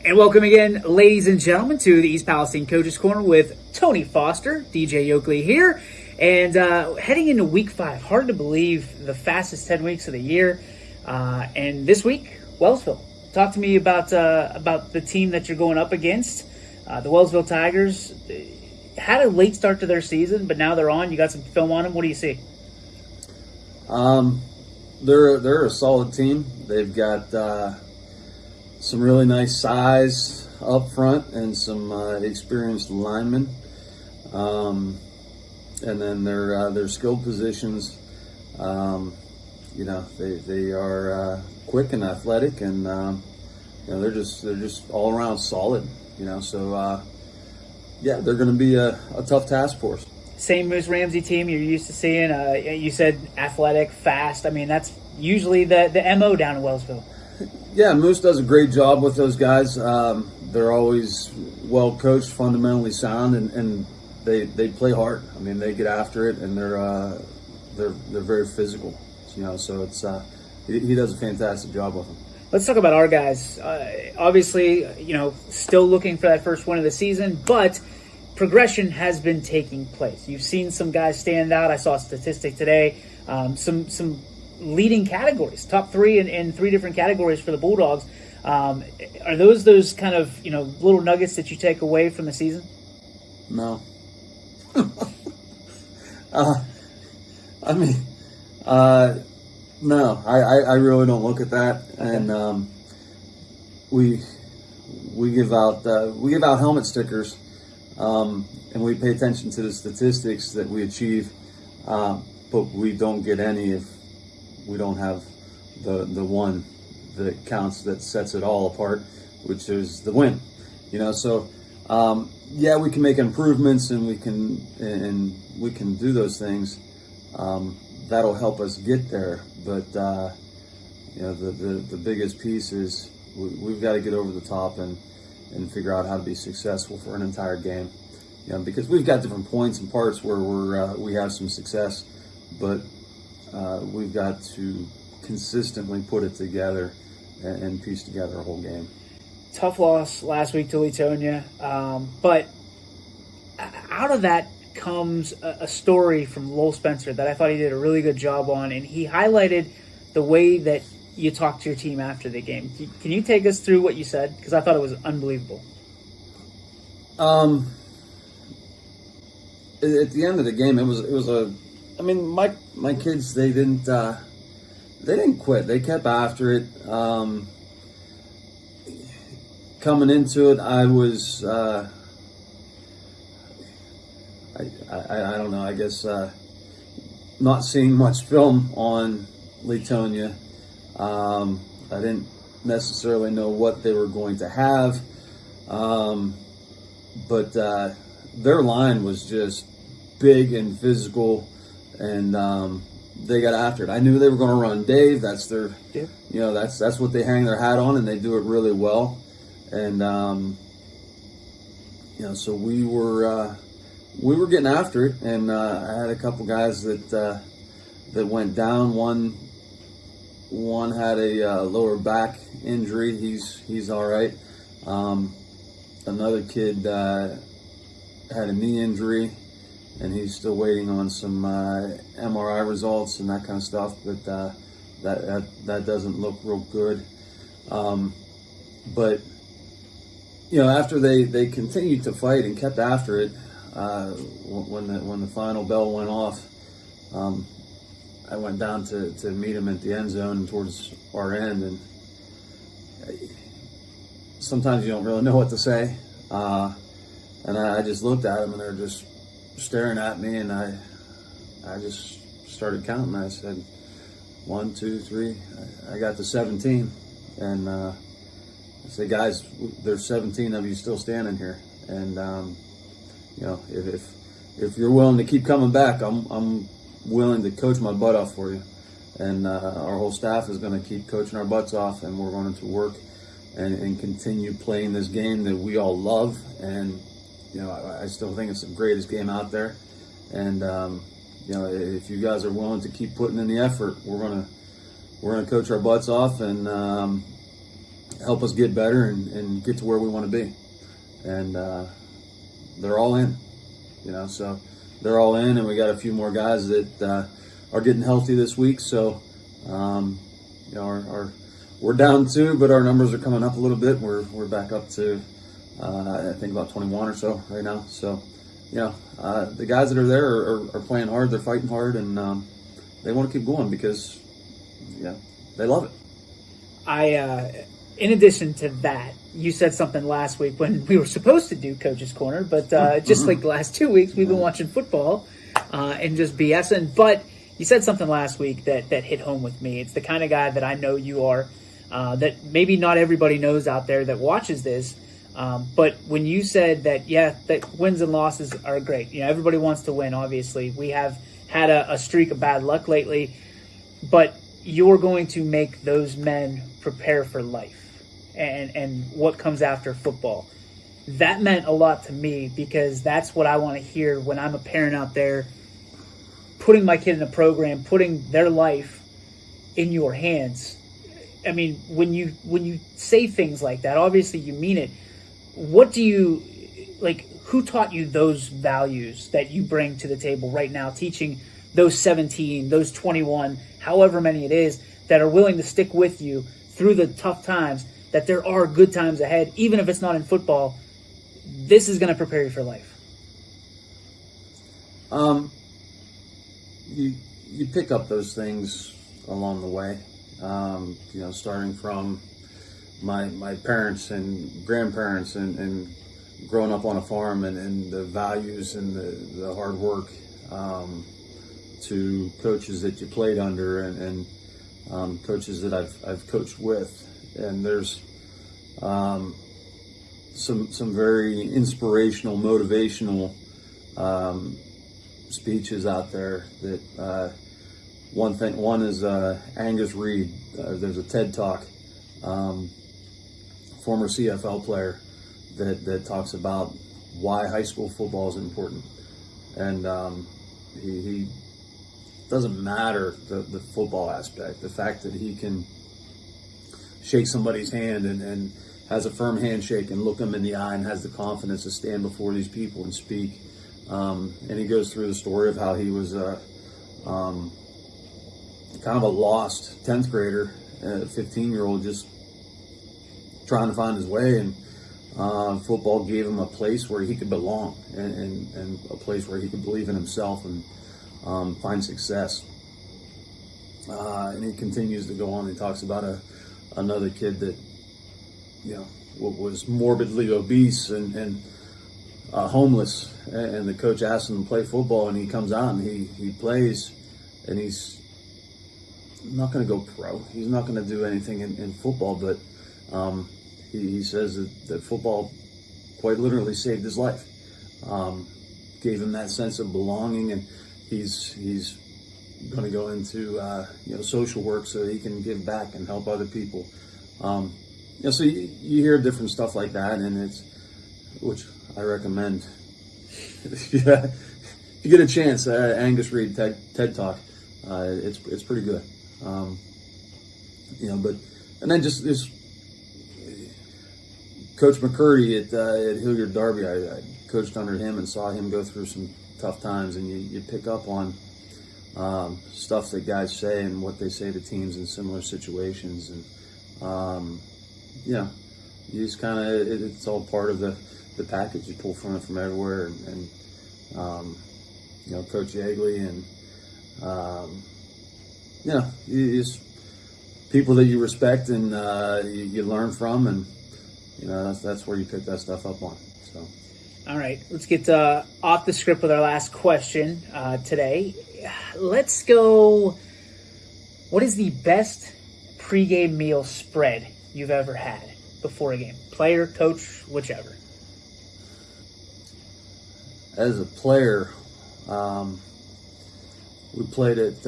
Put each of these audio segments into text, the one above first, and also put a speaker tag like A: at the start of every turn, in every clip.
A: And welcome again, ladies and gentlemen, to the East Palestine Coaches Corner with Tony Foster, DJ Oakley here. And heading into week 5, hard to believe, the fastest 10 weeks of the year. And this week, Wellsville. Talk to me about the team that you're going up against. The Wellsville Tigers had a late start to their season, but now they're on. You got some film on them. What do you see?
B: They're a solid team. They've got some really nice size up front and some experienced linemen, and then their skilled positions. They are quick and athletic, and they're just all around solid. They're going to be a tough task for us.
A: Same Moose Ramsey team you're used to seeing. You said athletic, fast. I mean, that's usually the MO down in Wellsville.
B: Yeah, Moose does a great job with those guys. They're always well coached, fundamentally sound, and they play hard. I mean, they get after it, and they're very physical. So it's he does a fantastic job with them.
A: Let's talk about our guys. Obviously, still looking for that first win of the season, but progression has been taking place. You've seen some guys stand out. I saw a statistic today. Some leading categories, top 3 in 3 different categories for the Bulldogs. Are those kind of little nuggets that you take away from the season?
B: No. No. I really don't look at that. Okay. And we give out helmet stickers, and we pay attention to the statistics that we achieve, but we don't get any if we don't have the one that counts, that sets it all apart, which is the win. So we can make improvements, and we can do those things. That'll help us get there. But the biggest piece is we've got to get over the top and figure out how to be successful for an entire game. Because we've got different points and parts where we have some success, but we've got to consistently put it together and piece together a whole game.
A: Tough loss last week to Latonia, but out of that comes a story from Lowell Spencer that I thought he did a really good job on, and he highlighted the way that you talked to your team after the game. Can you take us through what you said? Because I thought it was unbelievable.
B: At the end of the game, it was my kids, they didn't quit. They kept after it. Coming into it, I was I don't know, I guess not seeing much film on Latonia. I didn't necessarily know what they were going to have, but their line was just big and physical, and they got after it. I knew they were going to run Dave. That's their, that's what they hang their hat on, and they do it really well. And so we were getting after it, and I had a couple guys that went down. One had a lower back injury. He's all right. Another kid had a knee injury, and he's still waiting on some MRI results and that kind of stuff. But that doesn't look real good. But after they continued to fight and kept after it, when the final bell went off, I went down to meet him at the end zone towards our end, and sometimes you don't really know what to say. And I just looked at him, and they're just staring at me, and I just started counting. I said, 1, 2, 3. I got to 17, and I said, guys, there's 17 of you still standing here, and if you're willing to keep coming back, I'm willing to coach my butt off for you, and our whole staff is going to keep coaching our butts off, and we're going to work and continue playing this game that we all love. And I still think it's the greatest game out there, and if you guys are willing to keep putting in the effort, we're gonna coach our butts off, and help us get better and get to where we want to be. And they're all in, so they're all in, and we got a few more guys that are getting healthy this week. So, we're down 2, but our numbers are coming up a little bit. We're back up to, I think about 21 or so right now. So, the guys that are there are playing hard. They're fighting hard, and they want to keep going because, they love it.
A: In addition to that, you said something last week when we were supposed to do Coach's Corner, but just like the last 2 weeks, we've been watching football and just BSing. But you said something last week that hit home with me. It's the kind of guy that I know you are, that maybe not everybody knows out there that watches this. But when you said that, that wins and losses are great. Everybody wants to win, obviously. We have had a streak of bad luck lately, but you're going to make those men prepare for life and what comes after football. That meant a lot to me because that's what I want to hear when I'm a parent out there putting my kid in a program, putting their life in your hands. I mean, when you say things like that, obviously you mean it. What do you, who taught you those values that you bring to the table right now, teaching those 17, those 21, however many it is, that are willing to stick with you through the tough times, that there are good times ahead, even if it's not in football? This is going to prepare you for life.
B: You pick up those things along the way, starting from my parents and grandparents and growing up on a farm and the values and the hard work, to coaches that you played under and coaches that I've coached with. And there's some very inspirational, motivational speeches out there. That one is Angus Reid. There's a TED Talk, former CFL player, that talks about why high school football is important. And he doesn't matter the football aspect, the fact that he can shake somebody's hand and has a firm handshake and look them in the eye and has the confidence to stand before these people and speak. And he goes through the story of how he was kind of a lost 10th grader, a 15-year-old, just trying to find his way. And football gave him a place where he could belong and a place where he could believe in himself and find success. And he continues to go on. He talks about another kid that, was morbidly obese and homeless, and the coach asked him to play football, and he comes out and he plays, and he's not going to go pro. He's not going to do anything in football, but he says that football quite literally saved his life, gave him that sense of belonging, and he's going to go into social work so that he can give back and help other people. So you hear different stuff like that, and which I recommend. If you get a chance, Angus Reid TED Talk, it's pretty good. And then just this Coach McCurdy at Hilliard Derby, I coached under him and saw him go through some tough times, and you pick up on stuff that guys say and what they say to teams in similar situations, and you just kind of, it's all part of the package. You pull from it from everywhere, and Coach Yeagley, and you just people that you respect and you learn from, and that's where you pick that stuff up on. So,
A: all right, let's get off the script with our last question today. Let's go. What is the best pregame meal spread you've ever had before a game? Player, coach, whichever.
B: As a player, we played at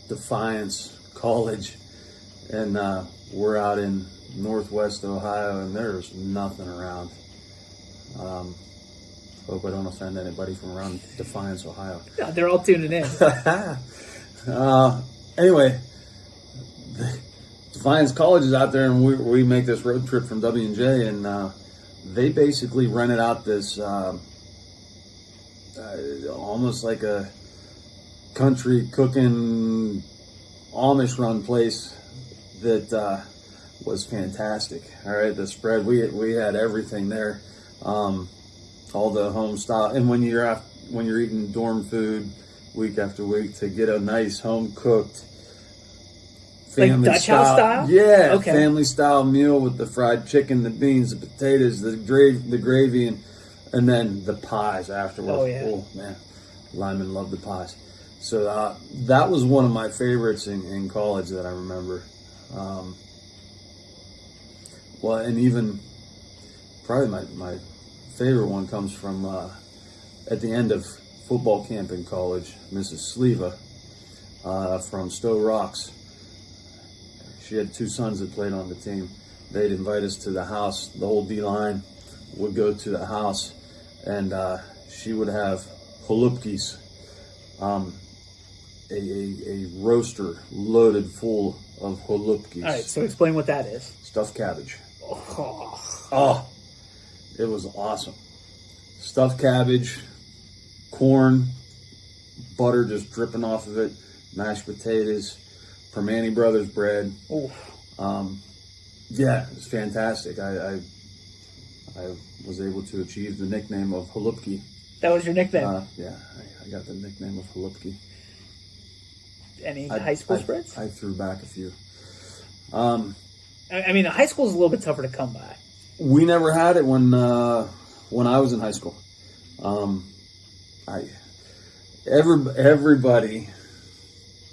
B: Defiance College, and we're out in Northwest Ohio, and there's nothing around. Hope I don't offend anybody from around Defiance, Ohio.
A: Yeah, they're all tuning in.
B: Anyway, Defiance College is out there, and we make this road trip from W&J, and they basically rented out this almost like a country cooking Amish run place that was fantastic. All right, the spread, we had everything there, all the home style, and when you're eating dorm food week after week, to get a nice home cooked
A: like Dutch house style?
B: Yeah,
A: okay.
B: Family style meal with the fried chicken, the beans, the potatoes, the gravy, and then the pies afterwards.
A: Oh, yeah.
B: Oh, man. Lyman loved the pies. So that was one of my favorites in college that I remember. Well, and even probably my favorite one comes from at the end of football camp in college, Mrs. Sleva from Stowe Rocks. She had 2 sons that played on the team. They'd invite us to the house. The whole D-line would go to the house, and she would have holupkis, a roaster loaded full of holupkis.
A: All right, so explain what that is.
B: Stuffed cabbage.
A: Oh,
B: it was awesome. Stuffed cabbage, corn, butter just dripping off of it, mashed potatoes, Permane Brothers bread.
A: Oh.
B: Yeah, it was fantastic. I was able to achieve the nickname of Holupki.
A: That was your nickname?
B: Yeah, I got the nickname of Holupki.
A: Any high school spreads?
B: I threw back a few.
A: I mean, high school is a little bit tougher to come by.
B: We never had it when I was in high school. Everybody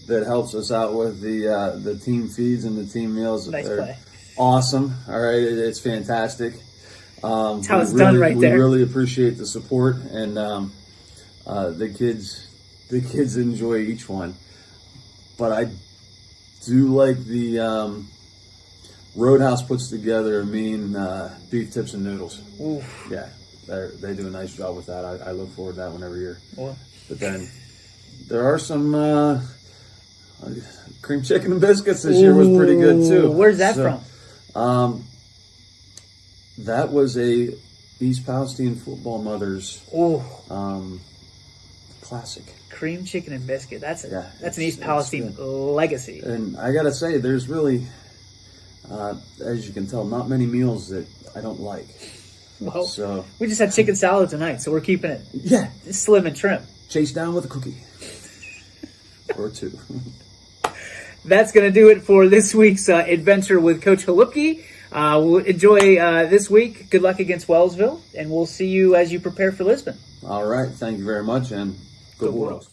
B: that helps us out with the team feeds and the team meals.
A: Nice
B: They're
A: play.
B: Awesome. All right, it's fantastic.
A: That's how it's done right there.
B: We really appreciate the support, and the kids enjoy each one. But I do like the Roadhouse puts together a mean beef tips and noodles.
A: Oof.
B: Yeah, they do a nice job with that. I look forward to that one every year.
A: Well.
B: But then there are some cream chicken and biscuits this year was pretty good too.
A: Where's that from?
B: That was a East Palestine Football Mothers classic.
A: Cream chicken and biscuit. That's an East
B: it's
A: Palestine legacy.
B: And I gotta say, there's really, as you can tell, not many meals that I don't like.
A: Well,
B: so
A: we just had chicken salad tonight, so we're keeping it slim and trim.
B: Chase down with a cookie. Or 2.
A: That's going to do it for this week's adventure with Coach Holupki. We'll enjoy this week. Good luck against Wellsville, and we'll see you as you prepare for Lisbon.
B: All right. Thank you very much, and go Bulls.